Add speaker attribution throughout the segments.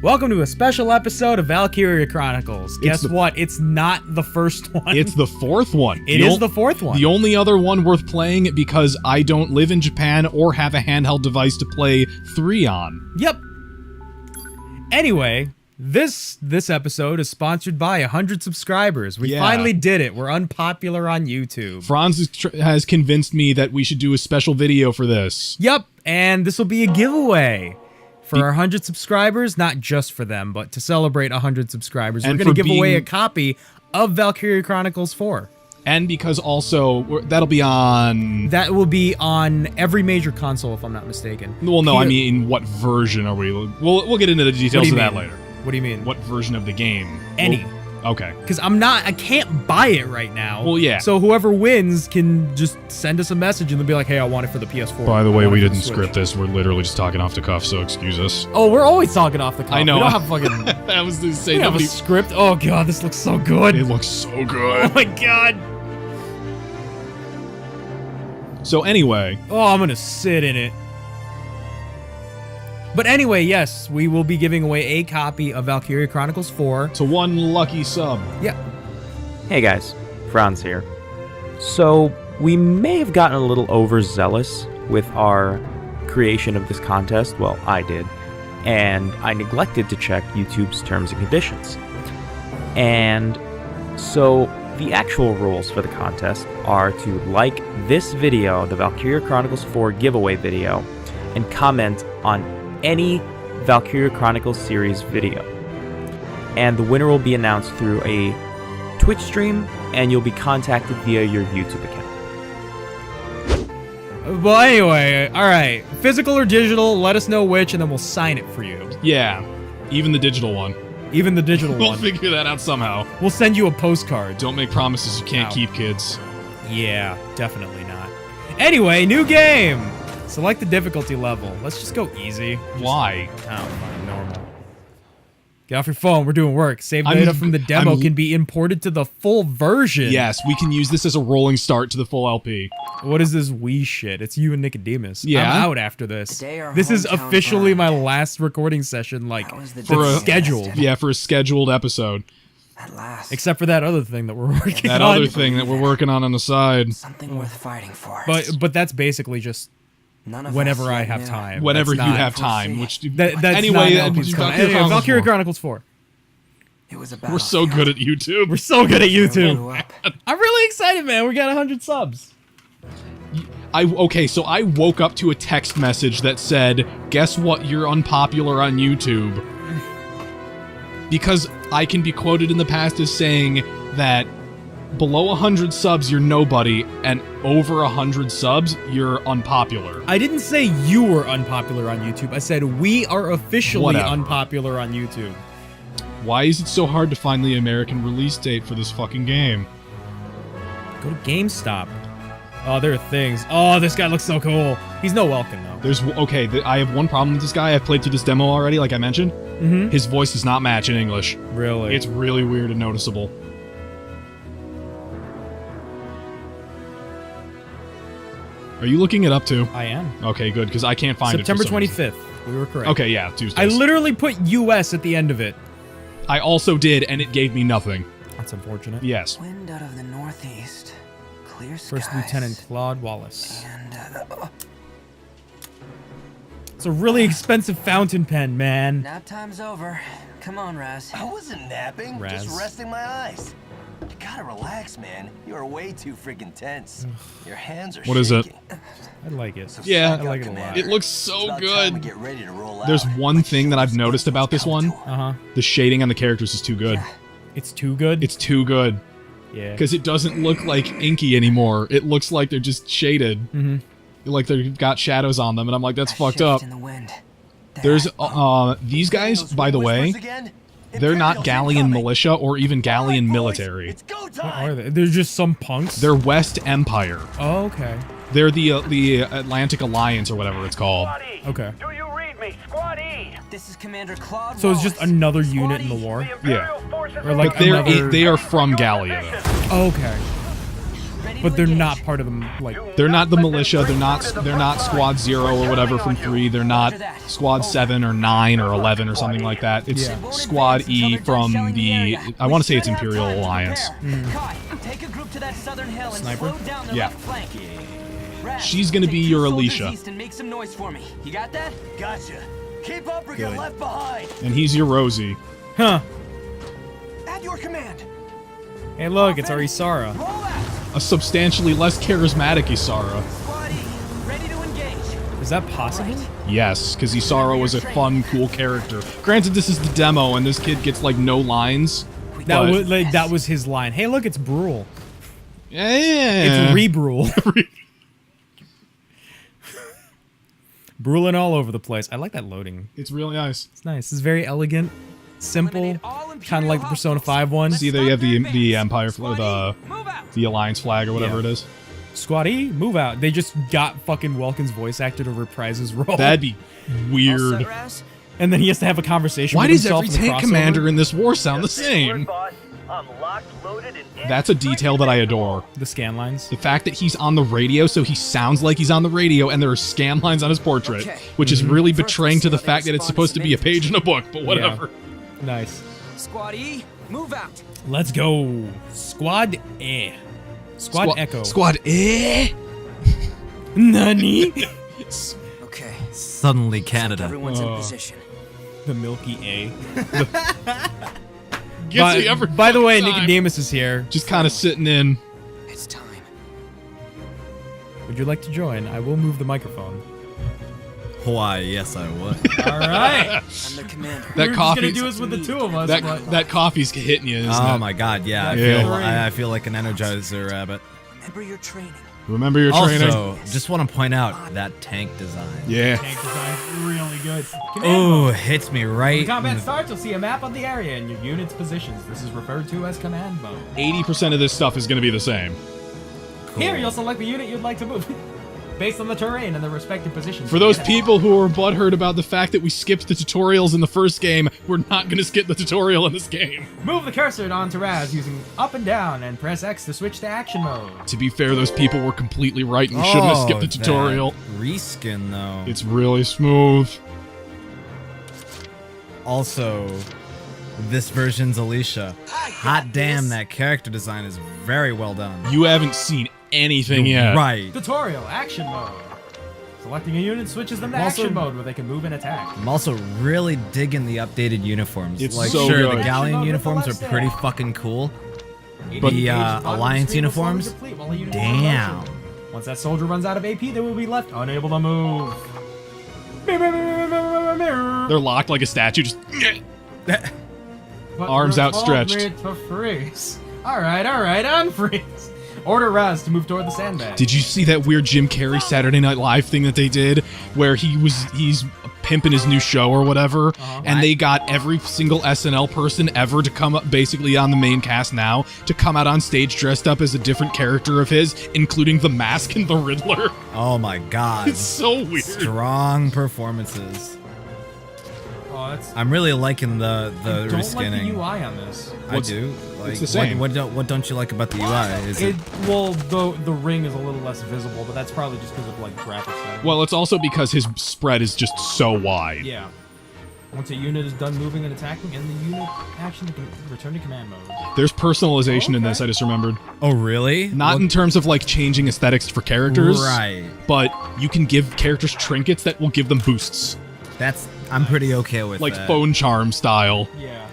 Speaker 1: Welcome to a special episode of Valkyria Chronicles. Guess what? It's not the first one.
Speaker 2: It's the fourth one.
Speaker 1: It is the fourth one.
Speaker 2: The only other one worth playing because I don't live in Japan or have a handheld device to play 3 on.
Speaker 1: Yep. Anyway, this episode is sponsored by 100 subscribers. We finally did it. We're unpopular on YouTube.
Speaker 2: Franz has convinced me that we should do a special video for this.
Speaker 1: Yep, and this will be a giveaway. For our 100 subscribers, not just for them, but to celebrate 100 subscribers, we're going to give away a copy of Valkyria Chronicles 4.
Speaker 2: And because also, that'll be on...
Speaker 1: That will be on every major console, if I'm not mistaken.
Speaker 2: Well, no, I mean, what version are we... We'll get into the details of that later.
Speaker 1: What do you mean?
Speaker 2: What version of the game?
Speaker 1: Any.
Speaker 2: Okay.
Speaker 1: Because I can't buy it right now.
Speaker 2: Well, yeah.
Speaker 1: So whoever wins can just send us a message and they'll be like, hey, I want it for the PS4.
Speaker 2: By the way, we didn't script this. We're literally just talking off the cuff, so excuse us.
Speaker 1: Oh, we're always talking off the cuff.
Speaker 2: I know.
Speaker 1: We don't have fucking...
Speaker 2: I was going to say
Speaker 1: we don't have a script. Oh, God, this looks so good.
Speaker 2: It looks so good.
Speaker 1: Oh, my God.
Speaker 2: So anyway.
Speaker 1: Oh, I'm going to sit in it. But anyway, yes, we will be giving away a copy of Valkyria Chronicles 4.
Speaker 2: To one lucky sub.
Speaker 1: Yeah.
Speaker 3: Hey guys, Franz here. So, we may have gotten a little overzealous with our creation of this contest. Well, I did. And I neglected to check YouTube's terms and conditions. And so, the actual rules for the contest are to like this video, the Valkyria Chronicles 4 giveaway video, and comment on any Valkyria Chronicles series video. And the winner will be announced through a Twitch stream, and you'll be contacted via your YouTube account.
Speaker 1: Well, anyway, alright. Physical or digital, let us know which, and then we'll sign it for you.
Speaker 2: Yeah, even the digital one.
Speaker 1: Even the digital one.
Speaker 2: We'll figure that out somehow.
Speaker 1: We'll send you a postcard.
Speaker 2: Don't make promises you can't keep, kids.
Speaker 1: Yeah, definitely not. Anyway, new game! Select the difficulty level. Let's just go easy.
Speaker 2: Why?
Speaker 1: Oh, fine, normal. Get off your phone, we're doing work. Save data from the demo can be imported to the full version.
Speaker 2: Yes, we can use this as a rolling start to the full LP.
Speaker 1: What is this Wii shit? It's you and Nicodemus.
Speaker 2: Yeah.
Speaker 1: I'm out after this. This is officially my last recording session, like, scheduled.
Speaker 2: Yeah, for a scheduled episode.
Speaker 4: At last.
Speaker 1: Except for that other thing that we're working on.
Speaker 2: That other thing that we're working on the side.
Speaker 4: Something worth fighting for.
Speaker 1: But that's basically just whenever I have time.
Speaker 2: Whenever you have time, which
Speaker 1: that's
Speaker 2: anyway,
Speaker 1: Valkyria Chronicles 4.
Speaker 4: It was
Speaker 2: we're so good at YouTube.
Speaker 1: We're so good at YouTube. I'm really excited, man. We got 100 subs.
Speaker 2: Okay, so I woke up to a text message that said, "Guess what? You're unpopular on YouTube." Because I can be quoted in the past as saying that below 100 subs, you're nobody, and over 100 subs, you're unpopular.
Speaker 1: I didn't say you were unpopular on YouTube. I said we are officially unpopular on YouTube.
Speaker 2: Why is it so hard to find the American release date for this fucking game?
Speaker 1: Go to GameStop. Oh, there are things. Oh, this guy looks so cool. He's no welcome, though.
Speaker 2: I have one problem with this guy. I've played through this demo already, like I mentioned.
Speaker 1: Mm-hmm.
Speaker 2: His voice does not match in English.
Speaker 1: Really?
Speaker 2: It's really weird and noticeable. Are you looking it up too?
Speaker 1: I am.
Speaker 2: Okay, good, because I can't find
Speaker 1: September
Speaker 2: it. September
Speaker 1: 25th. We were correct.
Speaker 2: Okay, yeah, Tuesday.
Speaker 1: I literally put US at the end of it.
Speaker 2: I also did, and it gave me nothing.
Speaker 1: That's unfortunate.
Speaker 2: Yes.
Speaker 4: Wind out of the northeast. Clear skies.
Speaker 1: First Lieutenant Claude Wallace.
Speaker 4: And,
Speaker 1: it's a really expensive fountain pen, man.
Speaker 4: nap time's over. Come on, Raz.
Speaker 5: I wasn't napping,
Speaker 1: Raz.
Speaker 5: just resting my eyes. You gotta relax, man. You are way too freaking tense. Your hands are
Speaker 2: What is it?
Speaker 1: I like it.
Speaker 2: Yeah,
Speaker 1: I like it a lot.
Speaker 2: It looks so good.
Speaker 5: Get ready to roll
Speaker 2: There's
Speaker 5: out.
Speaker 2: one thing that I've noticed about this one.
Speaker 1: Uh-huh.
Speaker 2: The shading on the characters is too good.
Speaker 1: It's too good?
Speaker 2: It's too good.
Speaker 1: Yeah.
Speaker 2: Because it doesn't look like inky anymore. It looks like they're just shaded.
Speaker 1: Mm-hmm.
Speaker 2: Like they've got shadows on them, and I'm like, that's fucked up.
Speaker 4: In the wind.
Speaker 2: There's, these guys, by the way, they're not Galleon militia or even Galleon military.
Speaker 1: What are they? They're just some punks?
Speaker 2: They're West Empire.
Speaker 1: Oh, okay.
Speaker 2: They're the Atlantic Alliance or whatever it's called.
Speaker 1: Okay.
Speaker 6: Do you read me? Squad E.
Speaker 4: This is Commander Claude
Speaker 1: So it's just
Speaker 4: Wallace.
Speaker 1: another unit in the war?
Speaker 2: Yeah.
Speaker 1: Or like
Speaker 2: But they are from Gallia, though.
Speaker 1: Oh, okay.
Speaker 4: Ready
Speaker 1: but they're not part of them. Like
Speaker 2: They're not the militia. They're not Squad 0 or whatever from 3. They're not Squad 7 or 9 or 11 or something like that. It's Squad E from the, I want to say it's Imperial Alliance.
Speaker 4: Kai, take a group to that southern hill and
Speaker 1: Sniper?
Speaker 4: slow down the
Speaker 2: Yeah.
Speaker 4: left flank. Raz,
Speaker 2: She's gonna
Speaker 4: take
Speaker 2: be
Speaker 4: 2
Speaker 2: your
Speaker 4: soldiers
Speaker 2: Alicia.
Speaker 4: east and make some noise for me. You got that?
Speaker 5: Gotcha. Keep up or get left behind.
Speaker 2: And he's your Rosie.
Speaker 1: huh?
Speaker 5: At your command.
Speaker 1: Hey, look, it's our Isara.
Speaker 4: Roll out.
Speaker 2: A substantially less charismatic Isara.
Speaker 4: Squad E, ready to engage.
Speaker 1: Is that possible?
Speaker 2: Yes, because Isara was a fun, cool character. Granted, this is the demo, and this kid gets, like, no lines.
Speaker 1: That was his line. Hey, look, it's Brule.
Speaker 2: Yeah.
Speaker 1: It's Rebrule. Bruling all over the place. I like that loading.
Speaker 2: It's really nice.
Speaker 1: It's nice. It's very elegant, simple, kind of like the Persona 5 one.
Speaker 2: See, there you have the Empire, the
Speaker 4: Move out.
Speaker 2: Alliance flag or whatever
Speaker 1: Yeah.
Speaker 2: it is.
Speaker 1: Squad E, move out. They just got fucking Welkin's voice actor to reprise his role.
Speaker 2: That'd be
Speaker 4: All
Speaker 2: weird.
Speaker 4: set, Raz?
Speaker 1: And then he has to have a conversation
Speaker 2: Why
Speaker 1: with
Speaker 2: does
Speaker 1: himself
Speaker 2: every
Speaker 1: in the
Speaker 2: tank
Speaker 1: crossover.
Speaker 2: commander in this war sound the same?
Speaker 6: I'm locked, loaded, and
Speaker 2: That's a detail that I adore.
Speaker 1: The scan lines.
Speaker 2: The fact that he's on the radio, so he sounds like he's on the radio, and there are scan lines on his portrait,
Speaker 4: Okay.
Speaker 2: which is really
Speaker 4: First,
Speaker 2: betraying
Speaker 4: let's
Speaker 2: to
Speaker 4: see
Speaker 2: the
Speaker 4: how they
Speaker 2: fact that it's
Speaker 4: respond
Speaker 2: supposed to
Speaker 4: to
Speaker 2: be a
Speaker 4: some
Speaker 2: page in a book, but whatever.
Speaker 1: Nice.
Speaker 4: Squad E, move out.
Speaker 1: Let's go. Squad E. Squad Echo.
Speaker 2: Squad eh?
Speaker 1: Nani?
Speaker 4: Okay.
Speaker 7: Suddenly Canada.
Speaker 4: Everyone's in position.
Speaker 1: The Milky A.
Speaker 2: Gets me every
Speaker 1: by the way,
Speaker 2: fucking time.
Speaker 1: Nicodemus is here.
Speaker 2: Just kind of sitting in.
Speaker 4: It's time.
Speaker 1: Would you like to join? I will move the microphone.
Speaker 7: Why, yes, I would.
Speaker 1: All right.
Speaker 4: I'm the commander.
Speaker 2: That
Speaker 1: We're
Speaker 2: coffee.
Speaker 1: just gonna do this with the two of us. but
Speaker 2: That coffee's hitting you, isn't
Speaker 7: Oh
Speaker 2: it?
Speaker 7: my god, yeah.
Speaker 2: Yeah.
Speaker 7: I feel like an Energizer rabbit.
Speaker 4: Remember your training.
Speaker 2: Remember your training.
Speaker 7: Also, just want to point out that tank design.
Speaker 2: Yeah.
Speaker 1: tank design's really good.
Speaker 7: Oh, hits me
Speaker 1: When
Speaker 7: right.
Speaker 1: combat starts, you'll see a map of the area and your unit's positions. This is referred to as command mode.
Speaker 2: 80% of this stuff is going to be the same.
Speaker 1: Here, you'll select the unit you'd like to move, based on the terrain and the respective positions.
Speaker 2: For those people who are butthurt about the fact that we skipped the tutorials in the first game, we're not going to skip the tutorial in this game.
Speaker 1: Move the cursor onto Raz using up and down and press X to switch to action mode.
Speaker 2: To be fair, those people were completely right and we shouldn't have skipped the tutorial.
Speaker 7: That reskin, though.
Speaker 2: It's really smooth.
Speaker 7: Also, this version's Alicia. Hot damn, that character design is very well done.
Speaker 2: You haven't seen anything yet.
Speaker 7: Right.
Speaker 1: Tutorial, action mode. Selecting a unit switches them to
Speaker 7: Also-
Speaker 1: action mode where they can move and attack.
Speaker 7: I'm also really digging the updated uniforms.
Speaker 2: It's
Speaker 7: like,
Speaker 2: so
Speaker 7: sure,
Speaker 2: good.
Speaker 7: the Galleon
Speaker 1: Action
Speaker 7: uniforms
Speaker 1: mode with
Speaker 7: are
Speaker 1: the
Speaker 7: pretty
Speaker 1: left
Speaker 7: fucking cool.
Speaker 2: But-
Speaker 7: The Alliance uniforms, damn.
Speaker 1: Once that soldier runs out of AP, they will be left unable to move.
Speaker 2: They're locked like a statue, just...
Speaker 1: But
Speaker 2: arms
Speaker 1: you
Speaker 2: outstretched.
Speaker 1: told me to freeze. Alright, unfreeze. Order Raz to move toward the sandbag.
Speaker 2: Did you see that weird Jim Carrey Saturday Night Live thing that they did, where he's pimping his new show or whatever, and they got every single SNL person ever to come up, basically on the main cast now, to come out on stage dressed up as a different character of his, including the Mask and the Riddler.
Speaker 7: Oh my god.
Speaker 2: It's so weird.
Speaker 7: Strong performances.
Speaker 1: Oh, that's...
Speaker 7: I'm really liking the
Speaker 1: don't
Speaker 7: reskinning.
Speaker 1: like the UI on this.
Speaker 7: I do. Like,
Speaker 2: the same.
Speaker 7: What don't you like about the UI? Is it?
Speaker 1: Well, the ring is a little less visible, but that's probably just because of like graphics. Settings.
Speaker 2: Well, it's also because his spread is just so wide.
Speaker 1: Yeah. Once a unit is done moving and attacking, and the unit action to return to command mode.
Speaker 2: There's personalization in
Speaker 1: Okay.
Speaker 2: this, I just remembered.
Speaker 7: Oh really?
Speaker 2: Not in terms of like changing aesthetics for characters.
Speaker 7: Right.
Speaker 2: But you can give characters trinkets that will give them boosts.
Speaker 7: I'm pretty okay with
Speaker 2: Like
Speaker 7: that.
Speaker 2: phone charm style.
Speaker 1: Yeah.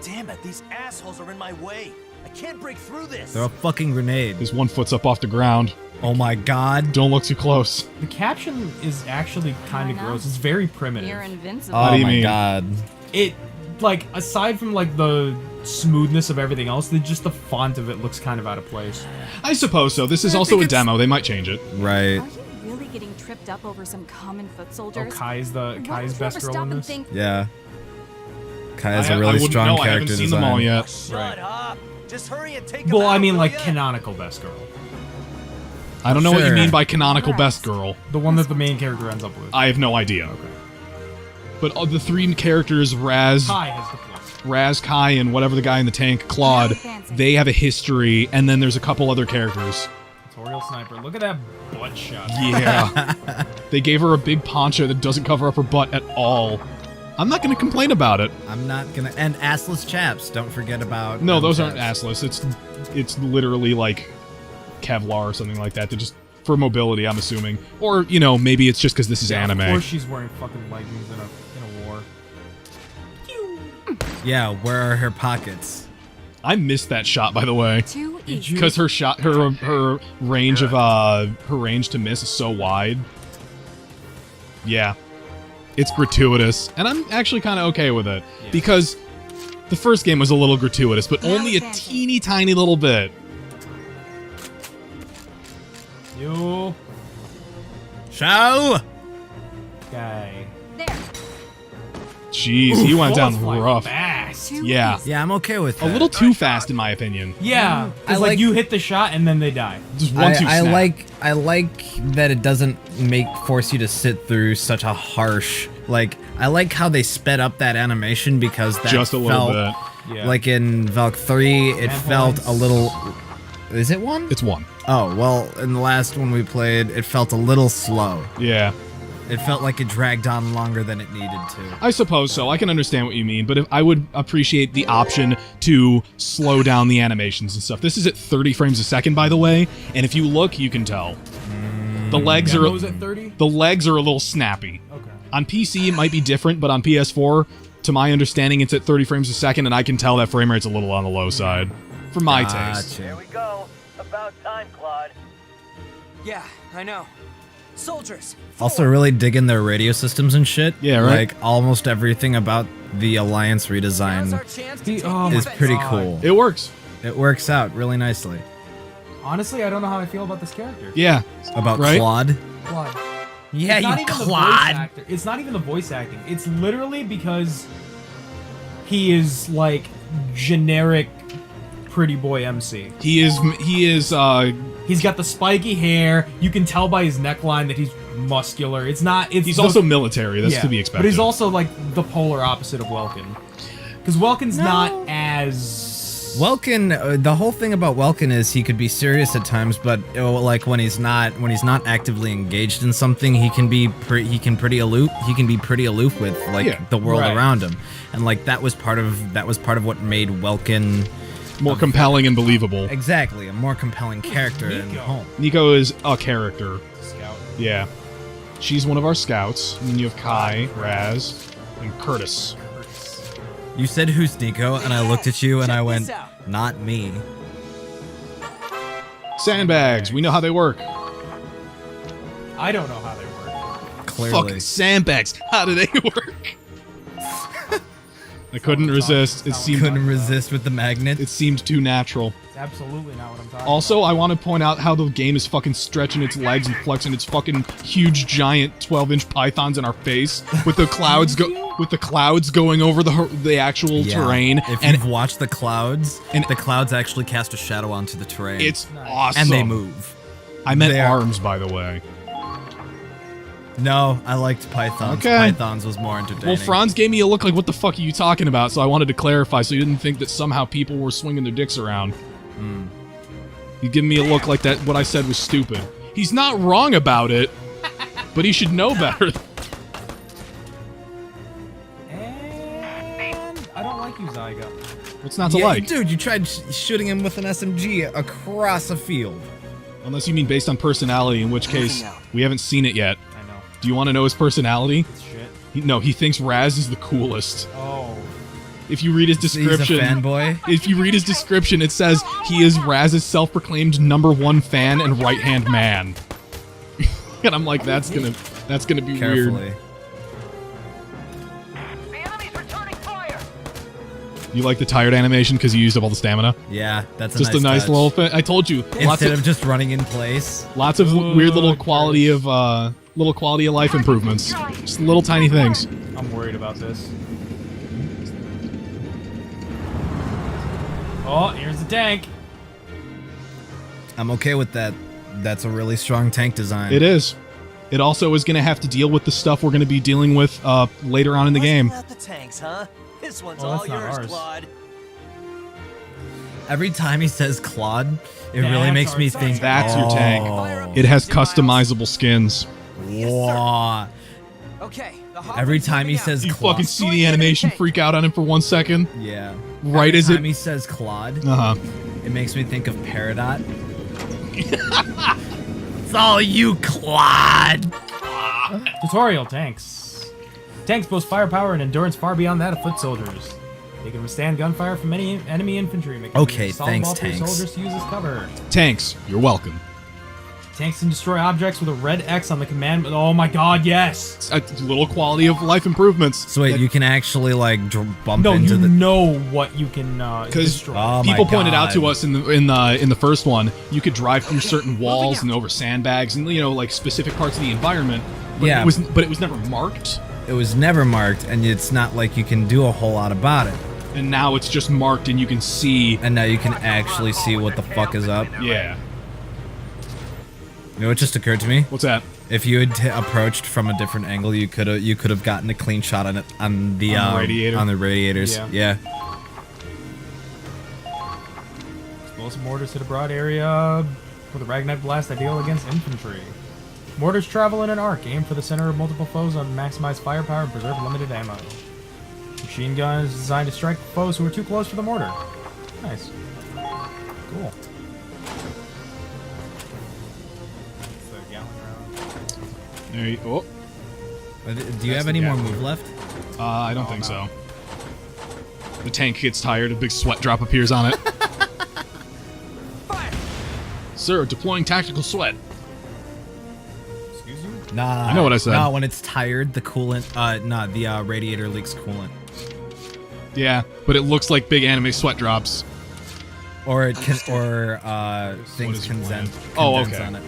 Speaker 5: Damn it, these assholes are in my way. I can't break through this.
Speaker 7: They're a fucking grenade.
Speaker 2: His one foot's up off the ground.
Speaker 7: Oh my god.
Speaker 2: Don't look too close.
Speaker 1: The caption is actually kind of gross. It's very primitive.
Speaker 8: You're invincible.
Speaker 7: Oh
Speaker 2: do you
Speaker 7: my
Speaker 2: mean?
Speaker 7: god.
Speaker 1: It, like, aside from like the smoothness of everything else, just the font of it looks kind of out of place.
Speaker 2: I suppose so. This is also a demo. They might change it.
Speaker 7: Right.
Speaker 8: Are you really getting tripped up over some common foot
Speaker 1: Oh,
Speaker 8: soldiers?
Speaker 1: Kai's
Speaker 8: Why
Speaker 1: best
Speaker 8: don't you ever
Speaker 1: girl
Speaker 8: stop
Speaker 1: in
Speaker 8: and
Speaker 1: this.
Speaker 8: think,
Speaker 7: Yeah. Kai has
Speaker 2: I
Speaker 7: a really
Speaker 2: wouldn't
Speaker 7: strong
Speaker 2: know. I
Speaker 7: character
Speaker 2: haven't seen
Speaker 7: design.
Speaker 2: them all yet.
Speaker 5: Shut up. Just hurry and take
Speaker 1: Well, I mean, like,
Speaker 5: can
Speaker 1: canonical best girl.
Speaker 2: I don't know what you
Speaker 7: Sure.
Speaker 2: mean by canonical best girl.
Speaker 1: The one that the main character ends up with.
Speaker 2: I have no idea.
Speaker 1: Okay.
Speaker 2: But of the three characters, Raz,
Speaker 1: Kai has the plus.
Speaker 2: Raz, Kai, and whatever the guy in the tank, Claude,
Speaker 8: Fancy.
Speaker 2: they have a history, and then there's a couple other characters.
Speaker 1: Tutorial sniper. Look at that butt shot.
Speaker 2: Yeah. They gave her a big poncho that doesn't cover up her butt at all. I'm not going to complain about it.
Speaker 7: I'm not gonna. And assless chaps. Don't forget about.
Speaker 2: No, those aren't
Speaker 7: chaps.
Speaker 2: assless. It's literally like Kevlar or something like that. They're just for mobility, I'm assuming. Or, you know, maybe it's just because this is anime.
Speaker 1: Of course she's wearing fucking leggings in a war.
Speaker 7: Yeah, where are her pockets?
Speaker 2: I missed that shot, by the way.
Speaker 8: Too easy.
Speaker 2: Because her shot, her range of her range to miss is so wide. Yeah, it's gratuitous, and I'm actually kind of okay with it because the first game was a little gratuitous, but only a teeny tiny little bit.
Speaker 1: You
Speaker 7: Shao!
Speaker 1: guy.
Speaker 8: There.
Speaker 2: Jeez, he went down
Speaker 1: Bullets fly
Speaker 2: rough.
Speaker 1: Fast.
Speaker 8: Too
Speaker 2: Yeah.
Speaker 8: easy.
Speaker 7: Yeah, I'm okay with
Speaker 2: A
Speaker 7: that.
Speaker 2: little too fast, in my opinion.
Speaker 1: Yeah,
Speaker 7: I
Speaker 1: it's like
Speaker 7: like-
Speaker 1: you hit the shot and then they die.
Speaker 2: Just one, two,
Speaker 7: I
Speaker 2: snap.
Speaker 7: like that it doesn't force you to sit through such a harsh. Like, I like how they sped up that animation because that
Speaker 2: Just a little
Speaker 7: felt,
Speaker 2: bit.
Speaker 1: Yeah.
Speaker 7: like in Valk 3, it felt
Speaker 1: Ambulance.
Speaker 7: a little. Is it one?
Speaker 2: It's one.
Speaker 7: Oh, well, in the last one we played, it felt a little slow.
Speaker 2: Yeah.
Speaker 7: It felt like it dragged on longer than it needed to.
Speaker 2: I suppose so. I can understand what you mean, but if I would appreciate the option to slow down the animations and stuff. This is at 30 frames a second, by the way, and if you look, you can tell. The legs are
Speaker 1: Demos at 30?
Speaker 2: the legs are a little snappy.
Speaker 1: Okay.
Speaker 2: On PC, it might be different, but on PS4, to my understanding, it's at 30 frames a second, and I can tell that frame rate's a little on the low side for my taste.
Speaker 6: Here we go. About time, Claude.
Speaker 4: Yeah, I know. Soldiers.
Speaker 7: Also, really digging their radio systems and shit.
Speaker 2: Yeah, right.
Speaker 7: Like, almost everything about the Alliance
Speaker 4: Now's
Speaker 7: redesign
Speaker 4: our chance to take
Speaker 1: oh
Speaker 4: the
Speaker 7: is
Speaker 4: offense.
Speaker 7: pretty
Speaker 1: God.
Speaker 7: cool.
Speaker 2: It works.
Speaker 7: It works out really nicely.
Speaker 1: Honestly, I don't know how I feel about this character.
Speaker 2: Yeah.
Speaker 7: About
Speaker 2: Right?
Speaker 7: Claude.
Speaker 1: Claude.
Speaker 7: Yeah,
Speaker 1: It's not
Speaker 7: you
Speaker 1: even the voice
Speaker 7: Claude.
Speaker 1: actor. It's not even the voice acting. It's literally because he is like generic pretty boy MC.
Speaker 2: He is
Speaker 1: He's got the spiky hair. You can tell by his neckline that he's muscular. It's not. It's
Speaker 2: he's
Speaker 1: the-
Speaker 2: also military. That's
Speaker 1: yeah,
Speaker 2: to be expected.
Speaker 1: But he's also like the polar opposite of Welkin. Because Welkin's not as
Speaker 7: Welkin, the whole thing about Welkin is he could be serious at times, but like when he's not actively engaged in something, he can be pretty aloof. He can be pretty aloof with like the world
Speaker 1: right.
Speaker 7: around him, and like that was part of what made Welkin
Speaker 2: more compelling and believable.
Speaker 7: exactly a more compelling character in
Speaker 1: Nico?
Speaker 7: Home.
Speaker 2: Nico is a character.
Speaker 1: scout.
Speaker 2: Yeah. She's one of our scouts. And then you have Kai, Raz, and Curtis.
Speaker 7: You said who's Nico, and I looked at you and I
Speaker 4: Check
Speaker 7: went,
Speaker 4: this out.
Speaker 7: not me.
Speaker 2: Sandbags. We know how they work.
Speaker 1: I don't know how they work.
Speaker 7: Clearly,
Speaker 2: Fucking sandbags. How do they work? I couldn't resist. It seemed
Speaker 7: couldn't resist with the magnet.
Speaker 2: it seemed too natural.
Speaker 1: It's absolutely not what I'm talking
Speaker 2: Also, I want to point out how the game is fucking stretching its legs and flexing its fucking huge, giant 12-inch pythons in our face with the clouds going over the actual
Speaker 7: Yeah.
Speaker 2: terrain,
Speaker 7: If
Speaker 2: and
Speaker 7: you've watched the clouds,
Speaker 2: and-
Speaker 7: the clouds actually cast a shadow onto the terrain.
Speaker 2: it's awesome.
Speaker 7: and they move.
Speaker 2: I meant
Speaker 7: They're-
Speaker 2: arms, by the way.
Speaker 7: No, I liked pythons.
Speaker 2: Okay.
Speaker 7: Pythons was more entertaining.
Speaker 2: Well, Franz gave me a look like, what the fuck are you talking about? So I wanted to clarify so you didn't think that somehow people were swinging their dicks around. You give me a look like that what I said was stupid. He's not wrong about it, but he should know better.
Speaker 1: And I don't like you, Zyga.
Speaker 2: What's not to
Speaker 7: Yeah,
Speaker 2: like?
Speaker 7: dude, you tried shooting him with an SMG across a field.
Speaker 2: Unless you mean based on personality, in which case
Speaker 4: Moving out.
Speaker 2: we haven't seen it yet.
Speaker 1: I know.
Speaker 2: Do you want to know his personality?
Speaker 1: It's shit.
Speaker 2: No, he thinks Raz is the coolest.
Speaker 1: Oh.
Speaker 2: If you read his description,
Speaker 7: He's a fanboy.
Speaker 2: if you read his description, it says he is Raz's self-proclaimed #1 fan and right-hand man. And I'm like, that's gonna be
Speaker 7: Carefully.
Speaker 2: weird.
Speaker 6: The enemy's returning fire.
Speaker 2: You like the tired animation because you used up all the stamina?
Speaker 7: Yeah, that's
Speaker 2: Just a nice
Speaker 7: touch.
Speaker 2: little thing. I told you, lots
Speaker 7: Instead
Speaker 2: of
Speaker 7: of just running in place.
Speaker 2: weird little quality of life improvements. Just little tiny things.
Speaker 1: I'm worried about this. Oh, here's the tank.
Speaker 7: I'm okay with that. That's a really strong tank design.
Speaker 2: It is. It also is going to have to deal with the stuff we're going to be dealing with later on in the game.
Speaker 4: Busting out the tanks, huh? This one's
Speaker 1: Well,
Speaker 4: all
Speaker 1: that's not
Speaker 4: yours,
Speaker 1: ours.
Speaker 4: Claude.
Speaker 7: Every time he says Claude, it really
Speaker 1: That's
Speaker 7: makes
Speaker 1: our
Speaker 7: me
Speaker 1: tank.
Speaker 7: think.
Speaker 2: That's your
Speaker 7: oh,
Speaker 2: tank. It has customizable skins.
Speaker 7: Wow.
Speaker 4: Okay.
Speaker 7: Every time he says
Speaker 2: You
Speaker 7: Claude.
Speaker 2: fucking see the animation freak out on him for 1 second.
Speaker 7: Yeah.
Speaker 2: Right
Speaker 7: Every
Speaker 2: as
Speaker 7: time
Speaker 2: it.
Speaker 7: he says Claude,
Speaker 2: Uh-huh.
Speaker 7: it makes me think of Peridot. It's all you, Claude.
Speaker 1: Tutorial tanks. Tanks boast firepower and endurance far beyond that of foot soldiers. They can withstand gunfire from any enemy infantry, making
Speaker 7: Okay,
Speaker 1: them a solid
Speaker 7: thanks,
Speaker 1: wall for
Speaker 7: tanks.
Speaker 1: soldiers to use as cover.
Speaker 2: Tanks, you're welcome.
Speaker 1: Tanks can destroy objects with a red X on the command. Oh my god, yes!
Speaker 2: Little quality of life improvements.
Speaker 7: So wait, you can actually like bump
Speaker 1: No,
Speaker 7: into
Speaker 1: you
Speaker 7: the.
Speaker 1: know what you can
Speaker 2: Because
Speaker 1: destroy.
Speaker 7: Oh my
Speaker 2: people pointed out
Speaker 7: God.
Speaker 2: to us in the first one, you could drive through certain walls and over sandbags and like specific parts of the environment. But
Speaker 7: Yeah.
Speaker 2: it was never marked,
Speaker 7: It was never marked, and it's not like you can do a whole lot about it.
Speaker 2: and now it's just marked and you can see.
Speaker 7: And now you can actually see what the fuck is up.
Speaker 2: Yeah.
Speaker 7: You know what just occurred to me?
Speaker 2: What's that?
Speaker 7: If you had approached from a different angle, you could have gotten a clean shot on it on the
Speaker 2: radiator?
Speaker 7: on the radiators.
Speaker 1: Yeah.
Speaker 7: Yeah.
Speaker 1: Explosive mortars hit a broad area with a Ragnite blast ideal against infantry. Mortars travel in an arc, aim for the center of multiple foes on maximize firepower and preserve limited ammo. Machine gun is designed to strike foes who are too close for the mortar. Nice. Cool. It's the gallon round.
Speaker 2: There you, oh,
Speaker 7: Do you have any more move left?
Speaker 2: I don't think so. The tank gets tired, a big sweat drop appears on it. Sir, deploying tactical sweat.
Speaker 1: Excuse you?
Speaker 7: Nah.
Speaker 2: I know what I said.
Speaker 7: Nah, when it's tired, the coolant, the radiator leaks coolant.
Speaker 2: Yeah, but it looks like big anime sweat drops.
Speaker 7: Or it can, things
Speaker 2: is your plan?
Speaker 7: condense
Speaker 2: Oh, okay.
Speaker 7: on it.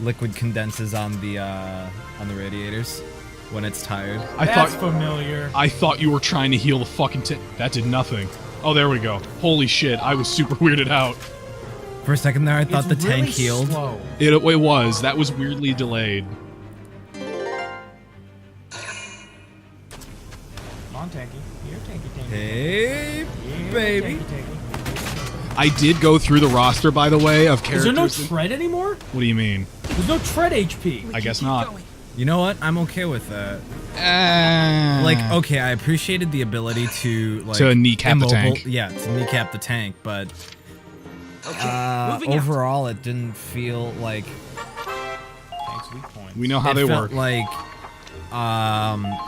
Speaker 7: Liquid condenses on the radiators when it's tired.
Speaker 1: That's familiar.
Speaker 2: I thought you were trying to heal the fucking tank. That did nothing. Oh, there we go. Holy shit, I was super weirded out.
Speaker 7: For a second there, I thought
Speaker 1: It's
Speaker 7: the tank
Speaker 1: really
Speaker 7: healed.
Speaker 1: slow.
Speaker 2: It was. That was weirdly delayed.
Speaker 1: Come on, Tanky. Here, Tanky.
Speaker 7: Hey,
Speaker 1: Yeah,
Speaker 7: baby.
Speaker 1: Tanky.
Speaker 2: I did go through the roster, by the way, of
Speaker 1: Is
Speaker 2: characters.
Speaker 1: there no tread anymore?
Speaker 2: What do you mean?
Speaker 1: There's no tread HP.
Speaker 2: I guess not.
Speaker 7: You know what? I'm okay with that.
Speaker 2: Uh,
Speaker 7: Like, okay, I appreciated the ability to like
Speaker 2: To kneecap the tank.
Speaker 7: Yeah, to kneecap the tank, but
Speaker 4: Moving out.
Speaker 7: overall, it didn't feel like
Speaker 1: Tank's weak point.
Speaker 2: we know how
Speaker 7: it
Speaker 2: they
Speaker 7: felt
Speaker 2: work.
Speaker 7: like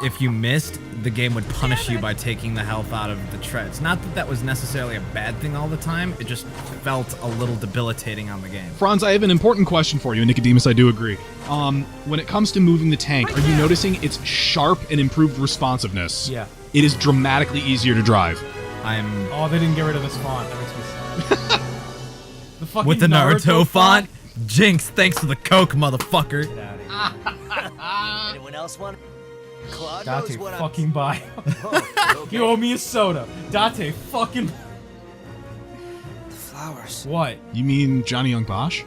Speaker 7: if you missed, the game would punish you by taking the health out of the treads. Not that that was necessarily a bad thing all the time. It just felt a little debilitating on the game.
Speaker 2: Franz, I have an important question for you. Nicodemus, I do agree. When it comes to moving the tank, are you noticing its sharp and improved responsiveness?
Speaker 1: Yeah.
Speaker 2: It is dramatically easier to drive.
Speaker 7: I'm
Speaker 1: Oh, they didn't get rid of this font. That makes me sad. The fucking
Speaker 7: with the Naruto font. Jinx, thanks for the coke, motherfucker.
Speaker 1: Get out of here.
Speaker 5: Anyone else want? Claude knows
Speaker 1: Date
Speaker 5: what
Speaker 1: fucking buy.
Speaker 5: Oh, okay.
Speaker 1: You owe me a soda. Date fucking.
Speaker 4: Flowers.
Speaker 1: What?
Speaker 2: You mean Johnny Young Bosch?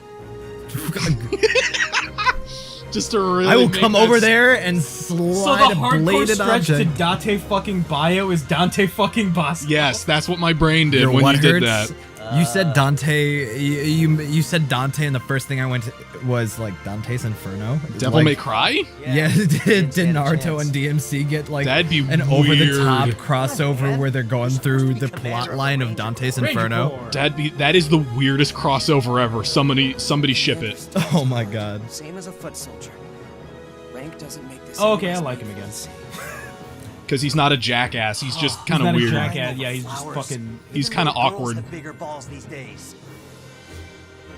Speaker 2: Just to really
Speaker 7: I will
Speaker 2: make
Speaker 7: come
Speaker 2: that
Speaker 7: over there and slide
Speaker 1: So the
Speaker 7: a
Speaker 1: hardcore
Speaker 7: bladed
Speaker 1: stretch
Speaker 7: object.
Speaker 1: to Date fucking bio is Dante fucking Bosco.
Speaker 2: Yes, that's what my brain did
Speaker 7: Your
Speaker 2: when
Speaker 7: what
Speaker 2: you did
Speaker 7: hurts?
Speaker 2: that.
Speaker 7: You said Dante. You said Dante, and the first thing I went to was like Dante's Inferno.
Speaker 2: Devil
Speaker 7: like,
Speaker 2: May Cry?
Speaker 7: Yeah, did Naruto and DMC get like
Speaker 2: That'd be
Speaker 7: an over-the-top
Speaker 2: weird.
Speaker 7: crossover where they're going through the plot line of Dante's Inferno?
Speaker 2: That is the weirdest crossover ever. Somebody ship it.
Speaker 7: Oh my god.
Speaker 4: Same as a foot soldier. Rank doesn't make this.
Speaker 1: Oh, okay, I
Speaker 4: any
Speaker 1: like
Speaker 4: less
Speaker 1: him again.
Speaker 2: Because he's not a jackass. He's just
Speaker 1: He's
Speaker 2: kind
Speaker 1: not
Speaker 2: of
Speaker 1: a
Speaker 2: weird.
Speaker 1: jackass. Yeah, he's just fucking.
Speaker 2: He's
Speaker 5: Even
Speaker 2: kind of
Speaker 5: little girls
Speaker 2: awkward.
Speaker 5: have bigger balls these days.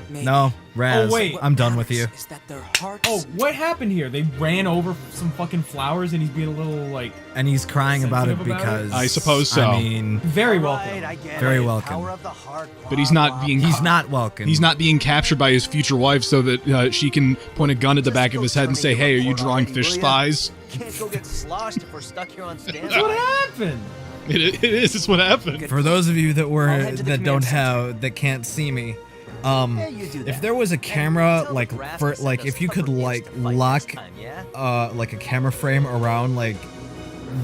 Speaker 4: Maybe.
Speaker 7: No, Raz,
Speaker 1: Oh, wait.
Speaker 7: I'm done with you.
Speaker 4: Is that their hearts?
Speaker 1: Oh, what happened here? They ran over some fucking flowers and he's being a little like
Speaker 7: And he's crying about it
Speaker 1: Sensitive about it?
Speaker 7: because
Speaker 2: I suppose so.
Speaker 7: I mean,
Speaker 1: very
Speaker 5: Right,
Speaker 1: welcome.
Speaker 5: I get
Speaker 7: Very
Speaker 5: it.
Speaker 7: welcome.
Speaker 5: Power of the heart,
Speaker 2: But he's
Speaker 5: blah,
Speaker 2: not
Speaker 5: blah,
Speaker 2: being
Speaker 5: blah.
Speaker 7: he's not welcome.
Speaker 2: He's not being captured by his future wife so that she can point a gun at the back of his head and say, "Hey, are you drawing fish thighs?"
Speaker 5: Can't go get sloshed if we're stuck here on standby.
Speaker 1: That's what happened.
Speaker 2: It is. It's what happened.
Speaker 7: For those of you that
Speaker 4: I'll
Speaker 7: were
Speaker 4: head to the
Speaker 7: that don't
Speaker 4: command
Speaker 7: have that can't see me,
Speaker 5: Yeah, you do
Speaker 7: if
Speaker 5: that.
Speaker 7: there was a
Speaker 5: And
Speaker 7: camera
Speaker 5: tell
Speaker 7: like
Speaker 5: the grass
Speaker 7: for
Speaker 5: to
Speaker 7: like
Speaker 5: send
Speaker 7: if
Speaker 5: us
Speaker 7: you could
Speaker 5: cover
Speaker 7: like
Speaker 5: kids to fight
Speaker 7: lock
Speaker 5: this time, yeah?
Speaker 7: like a camera frame around like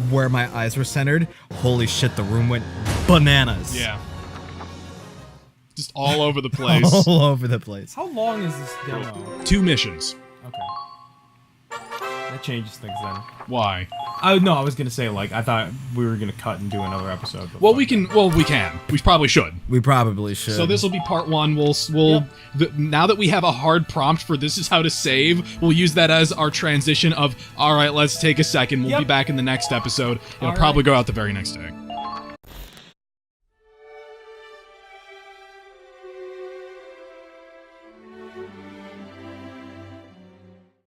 Speaker 7: where my eyes were centered, holy shit, the room went bananas.
Speaker 2: Yeah. Just all over the place.
Speaker 7: All over the place.
Speaker 1: How long is this demo?
Speaker 2: 2 missions.
Speaker 1: Okay. That changes things then.
Speaker 2: Why?
Speaker 1: No, I was gonna say, like, I thought we were gonna cut and do another episode. But
Speaker 2: Well, we can. Well, we can. We probably should.
Speaker 7: We probably should.
Speaker 2: So this will be part 1. Now that we have a hard prompt for this is how to save, we'll use that as our transition of, all right, let's take a second. We'll be back in the next episode. It'll
Speaker 1: All
Speaker 2: probably
Speaker 1: right.
Speaker 2: go out the very next day.